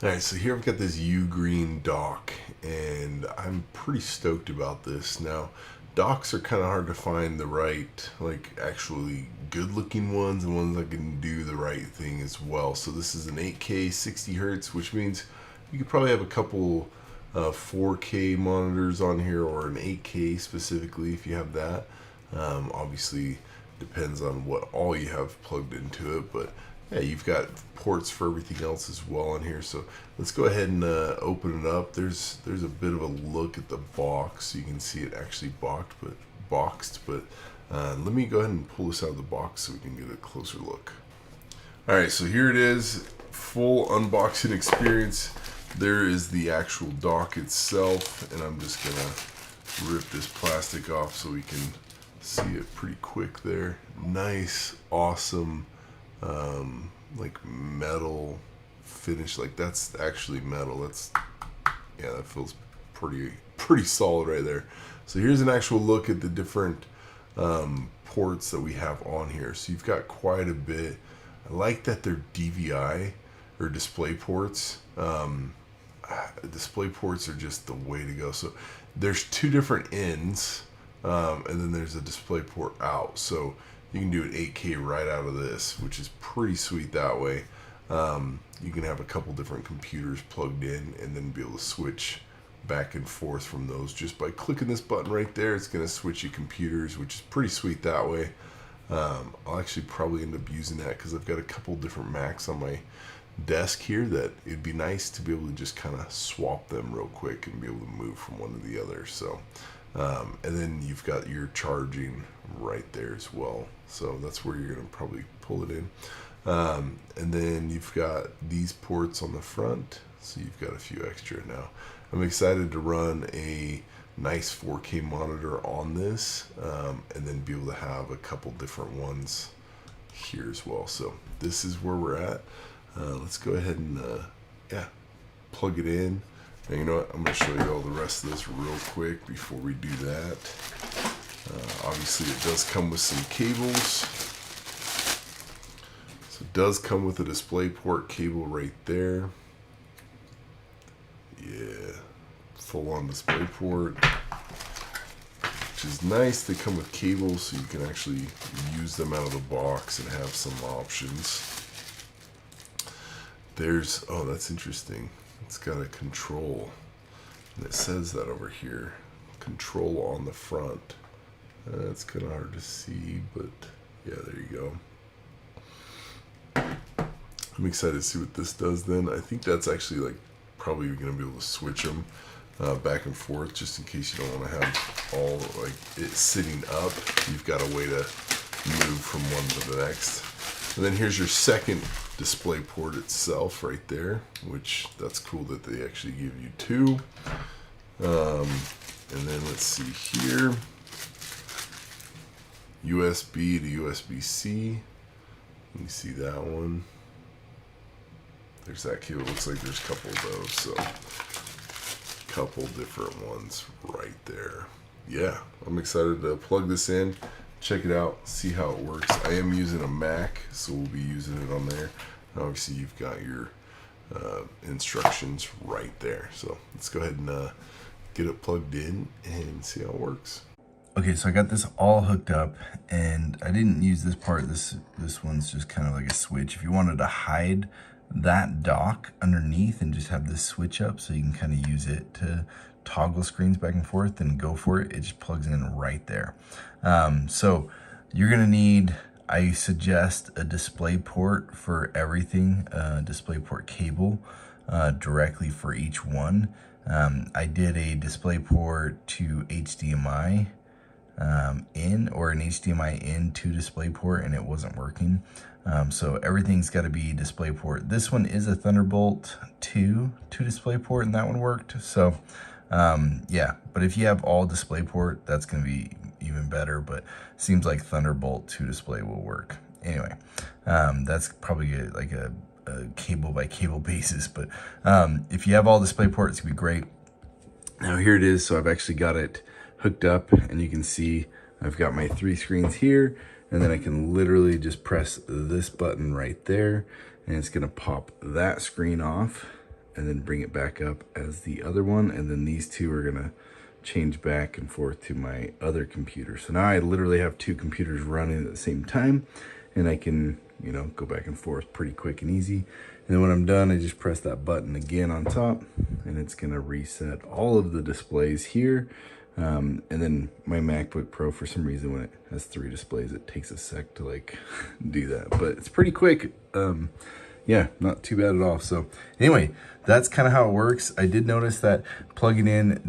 All right, so here I've got this UGREEN dock, and I'm pretty stoked about this. Now, docks are kind of hard to find the right, like actually good-looking ones and ones that can do the right thing as well. So this is an 8K 60 hertz, which means you could probably have a couple 4K monitors on here, or an 8K specifically if you have that. Obviously, depends on what all you have plugged into it, but yeah, you've got ports for everything else as well on here. So let's go ahead and open it up. There's a bit of a look at the box, so you can see it actually boxed. But let me go ahead and pull this out of the box so we can get a closer look. All right, so here it is, full unboxing experience. There is the actual dock itself, and I'm just gonna rip this plastic off so we can see it pretty quick there. Nice, awesome, like metal finish. Like that's actually metal. Yeah, that feels pretty solid right there. So here's an actual look at the different ports that we have on here. So you've got quite a bit. I like that they're DVI or display ports. Display ports are just the way to go. So there's two different ends, and then there's a display port out. So you can do an 8K right out of this, which is pretty sweet that way. You can have a couple different computers plugged in and then be able to switch back and forth from those just by clicking this button right there. It's going to switch you computers, which is pretty sweet that way. I'll actually probably end up using that because I've got a couple different Macs on my desk here that it'd be nice to be able to just kind of swap them real quick and be able to move from one to the other. So and then you've got your charging right there as well, so that's where you're going to probably pull it in. And then you've got these ports on the front, so you've got a few extra. Now I'm excited to run a nice 4K monitor on this, and then be able to have a couple different ones here as well. So this is where we're at. Let's go ahead and plug it in. And you know what, I'm going to show you all the rest of this real quick before we do that. Obviously it does come with some cables. So it does come with a Displayport cable right there. Yeah, full on Displayport, which is nice. They come with cables so you can actually use them out of the box and have some options. Oh, that's interesting. It's got a control, and it says that over here. Control on the front. It's kind of hard to see, but yeah, there you go. I'm excited to see what this does then. I think that's actually like probably going to be able to switch them back and forth, just in case you don't want to have all like it sitting up. You've got a way to move from one to the next. And then here's your second display port itself right there, which that's cool that they actually give you two. And then let's see here, USB to USB-C. Let me see that one. There's that cable. Looks like there's a couple of those, so a couple different ones right there. Yeah, I'm excited to plug this in, check it out, see how it works. I am using a Mac, so we'll be using it on there. Obviously you've got your instructions right there. So let's go ahead and get it plugged in and see how it works. Okay, so I got this all hooked up, and I didn't use this part. This one's just kind of like a switch. If you wanted to hide that dock underneath and just have this switch up so you can kind of use it to toggle screens back and forth, then go for it. It just plugs in right there. So you're gonna need, I suggest, a display port for everything, display port cable directly for each one. I did a display port to HDMI in, or an HDMI in to DisplayPort, and it wasn't working. So everything's got to be DisplayPort. This one is a Thunderbolt 2 to DisplayPort, and that one worked. So yeah, but if you have all DisplayPort, that's going to be even better, but seems like Thunderbolt to display will work. Anyway, that's probably like a cable by cable basis, but if you have all DisplayPort, it's going to be great. Now here it is. So I've actually got it hooked up, and you can see I've got my 3 screens here, and then I can literally just press this button right there, and it's gonna pop that screen off, and then bring it back up as the other one. And then these two are gonna change back and forth to my other computer. So now I literally have two computers running at the same time, and I can, you know, go back and forth pretty quick and easy. And then when I'm done, I just press that button again on top, and it's gonna reset all of the displays here. And then my MacBook Pro, for some reason, when it has 3 displays, it takes a sec to like do that, but it's pretty quick. Yeah, not too bad at all. So anyway, that's kind of how it works. I did notice that plugging in